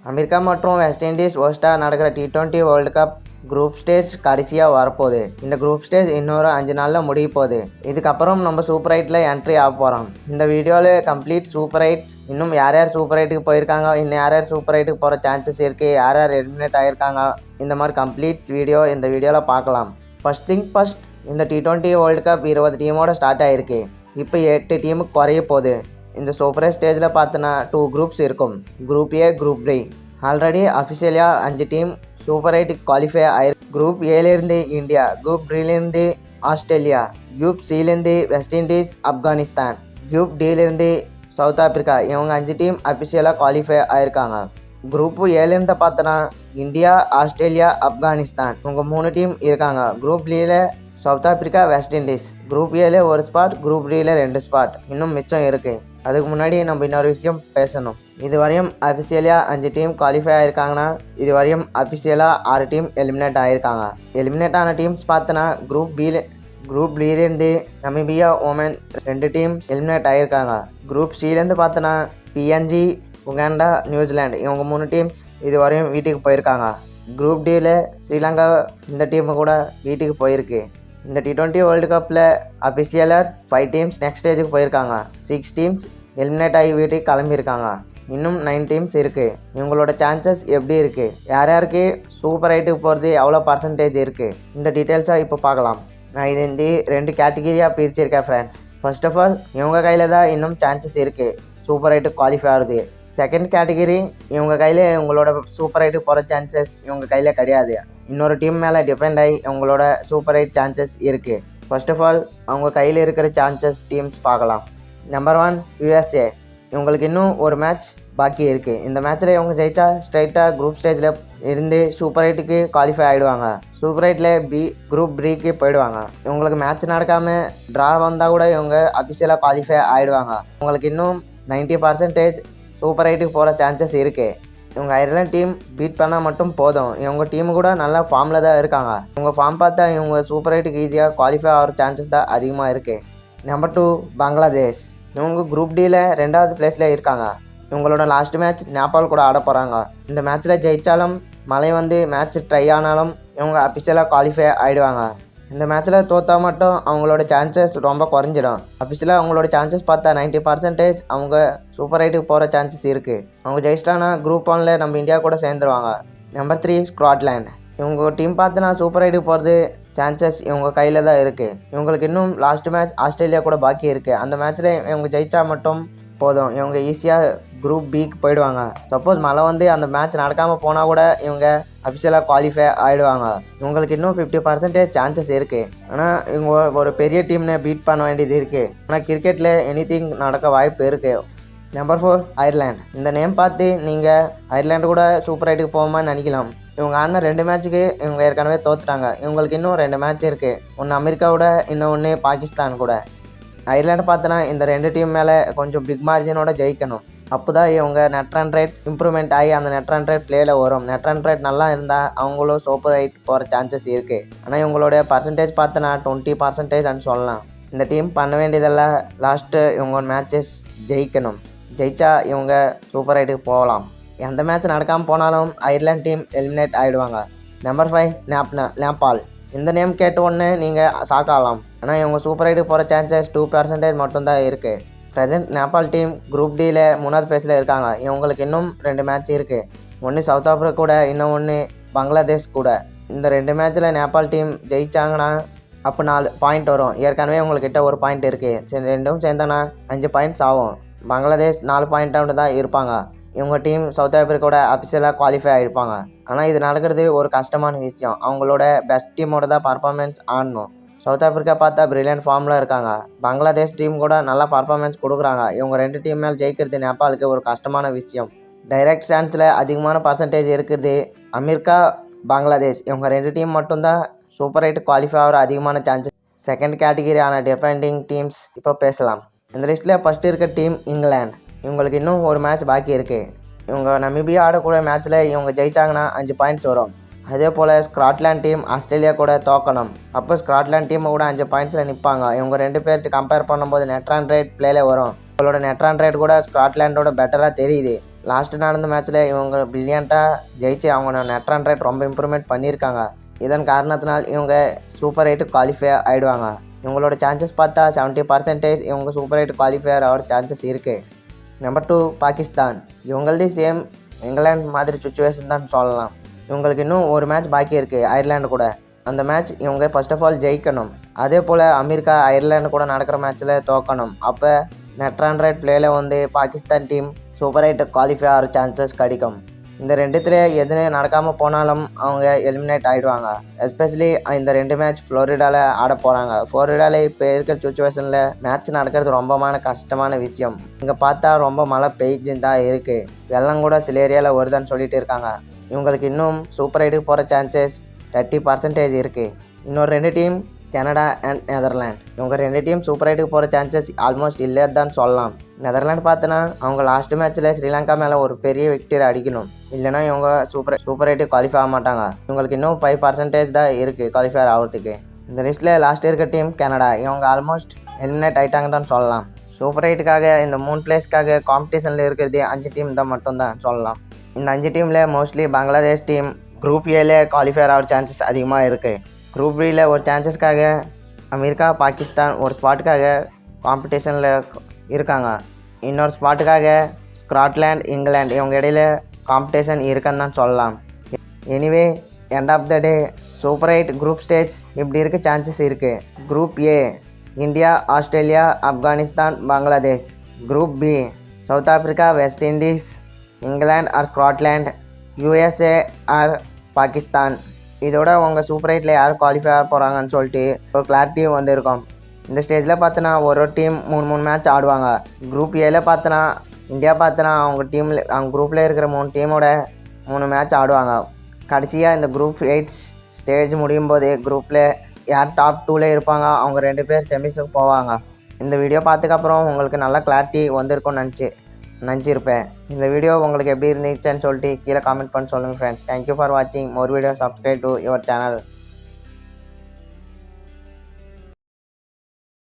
America மற்றும் west Indies ஹோஸ்டாக நடக்கிற T20 world cup group stage கடைசியாக வரப்போகுது. இந்த குரூப் ஸ்டேஜ் இன்னொரு 5 நாளில் முடிய போகுது. இதுக்கப்புறம் நம்ம சூப்பர் 8ல் என்ட்ரி ஆக போகிறோம். இந்த வீடியோவில் கம்ப்ளீட் சூப்பர் 8s, இன்னும் யார் யார் சூப்பர் 8க்கு போயிருக்காங்க, இன்னும் யார் யார் சூப்பர் 8க்கு போகிற சான்சஸ் இருக்குது, யார் யார் எலிமினேட் ஆகியிருக்காங்க, இந்த மாதிரி கம்ப்ளீட்ஸ் வீடியோ இந்த வீடியோவில் பார்க்கலாம். ஃபர்ஸ்ட் திங் ஃபர்ஸ்ட், இந்த T20 வேர்ல்டு கப் 20 டீமோட ஸ்டார்ட் ஆகிருக்கு. இப்போ 8 டீமுக்கு குறைய போகுது. இந்த சூப்பர் ஸ்டேஜில் பார்த்தோன்னா 2 குரூப்ஸ் இருக்கும். Group A, group B. Already அஃபிஷியலாக 5 டீம் சூப்பர் 8க்கு குவாலிஃபை ஆயிருக்கு. குரூப் ஏலேருந்து இந்தியா, குரூப் பிலேருந்து ஆஸ்திரேலியா, குரூப் சிலேருந்து வெஸ்ட் இண்டீஸ், ஆப்கானிஸ்தான், குரூப் டிலேருந்து சவுத் ஆப்பிரிக்கா. இவங்க 5 டீம் அஃபிஷியலாக குவாலிஃபை ஆயிருக்காங்க. குரூப் ஏலேருந்து பார்த்தோன்னா இந்தியா, ஆஸ்திரேலியா, ஆப்கானிஸ்தான் இவங்க 3 டீம் இருக்காங்க. குரூப் பியில் south Africa, west Indies. Group ஏல 1 ஸ்பாட், குரூப் டியில் 2 ஸ்பாட் இன்னும் மிச்சம் இருக்குது. அதுக்கு முன்னாடி நம்ம இன்னொரு விஷயம் பேசணும். இது வரையும் அஃபிஷியலாக 5 டீம் குவாலிஃபை ஆகிருக்காங்கன்னா, இது வரையும் அஃபிஷியலாக 6 டீம் எலிமினேட் ஆகிருக்காங்க. எலிமினேட் ஆன டீம்ஸ் பார்த்தோன்னா குரூப் பிலேருந்து நமீபியா, ஓமன் 2 டீம்ஸ் எலிமினேட் ஆகிருக்காங்க. குரூப் சிலேருந்து பார்த்தோன்னா PNG, உகாண்டா, நியூசிலாந்து இவங்க 3 டீம்ஸ் இது வரையும் வீட்டுக்கு போயிருக்காங்க. குரூப் டியில் ஸ்ரீலங்கா இந்த டீமு கூட வீட்டுக்கு போயிருக்கு. இந்த T20 வேர்ல்டு கப்பில் அஃபிஷியலாக 5 டீம்ஸ் நெக்ஸ்ட் ஸ்டேஜுக்கு போயிருக்காங்க. 6 டீம்ஸ் எலிமினேட் ஆகி வீட்டுக்கு கிளம்பியிருக்காங்க. இன்னும் 9 டீம்ஸ் இருக்குது. இவங்களோட சான்சஸ் எப்படி இருக்குது, யார் யாருக்கு சூப்பர் 8க்கு போகிறது எவ்வளோ பர்சன்டேஜ் இருக்குது, இந்த டீட்டெயில்ஸாக இப்போ பார்க்கலாம். நான் இது இந்த 2 கேட்டகிரியாக பிரிச்சிருக்கேன் ஃப்ரெண்ட்ஸ். ஃபர்ஸ்ட் ஆஃப் ஆல், இவங்க கையில் தான் இன்னும் சான்சஸ் இருக்குது சூப்பர் 8க்கு குவாலிஃபை ஆகுது. செகண்ட் கேட்டகிரி, இவங்க கையில் இவங்களோட சூப்பர் 8க்கு போகிற சான்சஸ் இவங்க கையில் கிடையாது. இன்னொரு டீம் மேலே டிபெண்ட் ஆகி இவங்களோட சூப்பர் 8 சான்சஸ் இருக்குது. ஃபர்ஸ்ட் ஆஃப் ஆல், அவங்க கையில் இருக்கிற சான்சஸ் டீம்ஸ் பார்க்கலாம். Number 1 USA. இவங்களுக்கு இன்னும் ஒரு மேட்ச் பாக்கி இருக்குது. இந்த மேட்ச்சில் இவங்க ஜெயிச்சா ஸ்ட்ரைட்டாக குரூப் ஸ்டேஜில் இருந்து சூப்பர் 8க்கு குவாலிஃபை ஆகிடுவாங்க. சூப்பர் 8ல் குரூப் பிக்கு போயிடுவாங்க. இவங்களுக்கு மேட்ச் நடக்காமல் ட்ரா வந்தால் கூட இவங்க அஃபிஷியலாக குவாலிஃபை ஆகிடுவாங்க. இவங்களுக்கு இன்னும் 90% சூப்பர் 8க்கு போகிற சான்சஸ் இருக்குது. இவங்க அயர்லாந்து டீம் பீட் பண்ணால் மட்டும் போதும். இவங்க டீமு கூட நல்ல ஃபார்மில் தான் இருக்காங்க. இவங்க ஃபார்ம் பார்த்தா இவங்க சூப்பர் 8க்கு ஈஸியாக குவாலிஃபை ஆகிற சான்சஸ் தான் அதிகமாக இருக்குது. நம்பர் 2 பங்களாதேஷ். இவங்க குரூப் டியில் 2வது பிளேஸில் இருக்காங்க. இவங்களோட லாஸ்ட் மேட்ச் நேபாள் கூட ஆட போகிறாங்க. இந்த மேட்ச்சில் ஜெயித்தாலும் மழை வந்து மேட்ச் ட்ரை ஆனாலும் இவங்க அஃபிஷியலாக குவாலிஃபை ஆகிடுவாங்க. இந்த மேட்ச்சில் தோற்றா மட்டும் அவங்களோட சான்சஸ் ரொம்ப குறைஞ்சிடும். அஃபிஷியலாக அவங்களோட சான்சஸ் பார்த்தா 90% அவங்க சூப்பர் 8க்கு போகிற சான்சஸ் இருக்குது. அவங்க ஜெயிச்சிட்டானா குரூப் 1ல் நம்ம இந்தியா கூட சேர்ந்துருவாங்க. Number 3 Scotland. இவங்க டீம் பார்த்தோன்னா சூப்பர் 8க்கு போகிறது சான்சஸ் இவங்க கையில் தான் இருக்குது. இவங்களுக்கு இன்னும் லாஸ்ட் மேட்ச் ஆஸ்திரேலியா கூட பாக்கி இருக்குது. அந்த மேட்ச்சில் இவங்க ஜெயிச்சா மட்டும் போதும், இவங்க ஈஸியாக குரூப் பிக்கு போயிடுவாங்க. சப்போஸ் மழை வந்து அந்த மேட்ச் நடக்காமல் போனால் கூட இவங்க அஃபிஷியலாக குவாலிஃபை ஆகிடுவாங்க. இவங்களுக்கு இன்னும் 50% சான்சஸ் இருக்குது. ஆனால் இவங்க ஒரு பெரிய டீம்னை பீட் பண்ண வேண்டியது இருக்குது. ஆனால் கிரிக்கெட்டில் எனிதிங் நடக்க வாய்ப்பு இருக்குது. Number 4 Ireland. இந்த நேம் பார்த்து நீங்கள் அயர்லாண்டு கூட சூப்பர் 8க்கு போகாமல் நினைக்கலாம். இவங்க ஆடின 2 மேட்ச்சுக்கு இவங்க ஏற்கனவே தோற்றுட்டாங்க. இவங்களுக்கு இன்னும் 2 மேட்ச் இருக்குது. ஒன்று அமெரிக்காவோட, இன்னொன்று பாகிஸ்தான் கூட. அயர்லாண்டு பார்த்தோன்னா இந்த 2 டீம் மேலே கொஞ்சம் பிக் மார்ஜினோட ஜெயிக்கணும். அப்போ தான் இவங்க நெட் ரன் ரேட் இம்ப்ரூவ்மெண்ட் ஆகி அந்த நெட் ரன் ரேட் பிளேயில் வரும். நெட் ரன் ரேட் நல்லா இருந்தால் அவங்களும் சூப்பர் 8 போகிற சான்சஸ் இருக்குது. ஆனால் இவங்களோட பர்சன்டேஜ் பார்த்தோன்னா 20% சொல்லலாம். இந்த டீம் பண்ண வேண்டியதெல்லாம் லாஸ்ட்டு இவங்க மேட்சஸ் ஜெயிக்கணும். ஜெயிச்சா இவங்க சூப்பர் 8க்கு போகலாம். எந்த மேட்ச் நடக்காமல் போனாலும் அயர்லாந்து டீம் எலிமினேட் ஆகிடுவாங்க. நம்பர் 5 நேபாள். இந்த நேம் கேட்ட உடனே நீங்கள் ஷாக் ஆகலாம். ஆனால் இவங்க சூப்பர் 8க்கு போகிற சான்சஸ் 2% மட்டும்தான் இருக்குது. ப்ரெசென்ட் நேபாள் டீம் குரூப் டியில் 3வது பிளேஸில் இருக்காங்க. இவங்களுக்கு இன்னும் 2 மேட்ச் இருக்குது. ஒன்று சவுத் ஆப்பிரிக்கா கூட, இன்னொன்று பங்களாதேஷ் கூட. இந்த 2 மேட்ச்சில் நேபாள் டீம் ஜெயிச்சாங்கன்னா அப்போ 4 பாயிண்ட் வரும். ஏற்கனவே உங்கள்கிட்ட 1 பாயிண்ட் இருக்குது. சரி, 2ம் சேர்ந்தானா 5 பாயிண்ட்ஸ் ஆகும். பங்களாதேஷ் 4 பாயிண்ட்டாக தான் இருப்பாங்க. இவங்க டீம் சவுத் ஆப்பிரிக்காவோட அஃபிஷியலாக குவாலிஃபை ஆகிருப்பாங்க. ஆனால் இது நடக்கிறது ஒரு கஷ்டமான விஷயம். அவங்களோட பெஸ்ட் டீமோட தான் பர்ஃபார்மன்ஸ் ஆடணும். சவுத் ஆப்பிரிக்கா பார்த்தா பிரில்லியன்ட் ஃபார்மில் இருக்காங்க. பங்களாதேஷ் டீம் கூட நல்லா பர்ஃபார்மன்ஸ் கொடுக்குறாங்க. இவங்க 2 டீம் மேல் ஜெயிக்கிறது நேபாளுக்கு ஒரு கஷ்டமான விஷயம். டைரக்ட் சான்ஸில் அதிகமான பர்சன்டேஜ் இருக்கிறது அமெரிக்கா, பங்களாதேஷ். இவங்க 2 டீம் மட்டும்தான் சூப்பர் 8 குவாலிஃபை ஆகிற அதிகமான சான்சஸ். செகண்ட் கேட்டகிரியான டிஃபெண்டிங் டீம்ஸ் இப்போ பேசலாம். இந்த லிஸ்ட்டில் ஃபஸ்ட்டு இருக்க டீம் இங்கிலாந்து. இவங்களுக்கு இன்னும் ஒரு மேட்ச் பாக்கி இருக்குது. இவங்க நமீபியா ஆடக்கூடிய மேட்ச்சில் இவங்க ஜெயிச்சாங்கன்னா 5 பாயிண்ட்ஸ் வரும். அதே போல் ஸ்காட்லாண்ட் டீம் ஆஸ்திரேலியா கூட தோக்கணும். அப்போ ஸ்காட்லாண்ட் டீமை கூட 5 பாயிண்ட்ஸில் நிற்பாங்க. இவங்க 2 பேர்ட்டு கம்பேர் பண்ணும்போது நெட் ரன் ரேட் பிளேயில் வரும். அவங்களோட நெட் ரன் ரேட் கூட ஸ்காட்லாண்டோட பெட்டராக தெரியுது. லாஸ்ட்டு நடந்த மேட்ச்சில் இவங்க பிரில்லியண்ட்டாக ஜெயிச்சு அவங்க நெட் ரன் ரேட் ரொம்ப இம்ப்ரூவ்மெண்ட் பண்ணியிருக்காங்க. இதன் காரணத்தினால் இவங்க சூப்பர் 8 குவாலிஃபை ஆகிடுவாங்க. இவங்களோட சான்சஸ் பார்த்தா 70% இவங்க சூப்பர் 8 குவாலிஃபையர் ஆகிற சான்சஸ் இருக்குது. நம்பர் 2 பாகிஸ்தான். இவங்களதே சேம் இங்கிலாந்து மாதிரி சுச்சுவேஷன் தான் சொல்லலாம். இவங்களுக்கு இன்னும் ஒரு மேட்ச் பாக்கி இருக்குது அயர்லாண்டு கூட. அந்த மேட்ச் இவங்க ஃபர்ஸ்ட் ஆஃப் ஆல் ஜெயிக்கணும். அதே போல் அமெரிக்கா அயர்லாண்டு கூட நடக்கிற மேட்ச்சில் தோக்கணும். அப்போ நெட் ரன் ரேட் பிளேயில் வந்து பாகிஸ்தான் டீம் சூப்பர் 8 குவாலிஃபை ஆகிற சான்சஸ் கிடைக்கும். இந்த ரெண்டுத்துல எது நடக்காமல் போனாலும் அவங்க எலிமினேட் ஆகிடுவாங்க. எஸ்பெஷலி இந்த 2 மேட்ச் ஃப்ளோரிடாவில் ஆட போகிறாங்க. ஃப்ளோரிடாவில் இப்போ இருக்கிற சுச்சுவேஷனில் மேட்ச் நடக்கிறது ரொம்பமான கஷ்டமான விஷயம். இங்கே பார்த்தா ரொம்ப மழை பெய்ஞ்சுன்னு தான் இருக்குது. வெள்ளம் கூட சில ஏரியாவில் வருதான்னு சொல்லிட்டு இருக்காங்க. இவங்களுக்கு இன்னும் சூப்பர் 8க்கு போகிற சான்சஸ் 30% இருக்குது. இன்னொரு 2 டீம் கனடா அண்ட் நெதர்லாண்ட். இவங்க 2 டீம் சூப்பர் 8க்கு போகிற சான்சஸ் ஆல்மோஸ்ட் இல்லைன்னு தான் சொல்லலாம். நெதர்லாண்ட் பார்த்தோன்னா அவங்க லாஸ்ட் மேட்ச்சில் ஸ்ரீலங்கா மேலே ஒரு பெரிய விக்டரி அடிக்கணும். இல்லைனா இவங்க சூப்பர் 8 குவாலிஃபை ஆக மாட்டாங்க. இவங்களுக்கு இன்னும் 5% தான் இருக்குது குவாலிஃபை ஆகிறதுக்கு. இந்த லிஸ்ட்டில் லாஸ்ட் இருக்க டீம் கனடா. இவங்க ஆல்மோஸ்ட் எலிமினேட் ஆகிட்டாங்க தான் சொல்லலாம். சூப்பர் 8க்காக இந்த 3 பிளேஸ்க்காக காம்படிஷனில் இருக்கிறது 5 டீம் தான் மட்டும்தான் சொல்லலாம். இந்த 5 டீமில் மோஸ்ட்லி பங்களாதேஷ் டீம் குரூப் ஏல குவாலிஃபை ஆகிற சான்சஸ் அதிகமாக இருக்குது. குரூப் பியில் ஒரு சான்சஸ்க்காக அமெரிக்கா பாகிஸ்தான் ஒரு ஸ்பாட்டுக்காக காம்படிஷனில் இருக்காங்க. இன்னொரு ஸ்பாட்டுக்காக ஸ்காட்லாண்ட் இங்கிலாந்து இவங்க இடையில காம்படிஷன் இருக்குன்னு தான் சொல்லலாம். Anyway end of the day super 8 group stage இப்படி இருக்க சான்சஸ் இருக்குது. Group A India Australia Afghanistan Bangladesh. Group B South Africa West Indies England or Scotland USA or Pakistan. இதோட உங்கள் சூப்பர் 8ல் யார் குவாலிஃபை ஆக போகிறாங்கன்னு சொல்லிட்டு ஒரு கிளாரிட்டி வந்துருக்கும். இந்த ஸ்டேஜில் பார்த்தோன்னா ஒரு டீம் 3 மேட்ச் ஆடுவாங்க. குரூப் ஏல பார்த்தோன்னா இந்தியா பார்த்தோன்னா அவங்க குரூப்பில் இருக்கிற 3 டீமோட 3 மேட்ச் ஆடுவாங்க. கடைசியாக இந்த குரூப் 8 ஸ்டேஜ் முடியும் போது குரூப்பில் யார் டாப் 2ல் இருப்பாங்க அவங்க 2 பேர் செமிஸுக்கு போவாங்க. இந்த வீடியோ பார்த்துக்கப்புறம் உங்களுக்கு நல்லா கிளாரிட்டி வந்திருக்கும்னு நினச்சிருப்பேன். இந்த வீடியோ உங்களுக்கு எப்படி இருந்துச்சுன்னு சொல்லிட்டு கீழே காமெண்ட் பண்ணி சொல்லுங்கள் ஃப்ரெண்ட்ஸ். தேங்க்யூ ஃபார் வாட்சிங் மோர் video. Subscribe to your channel.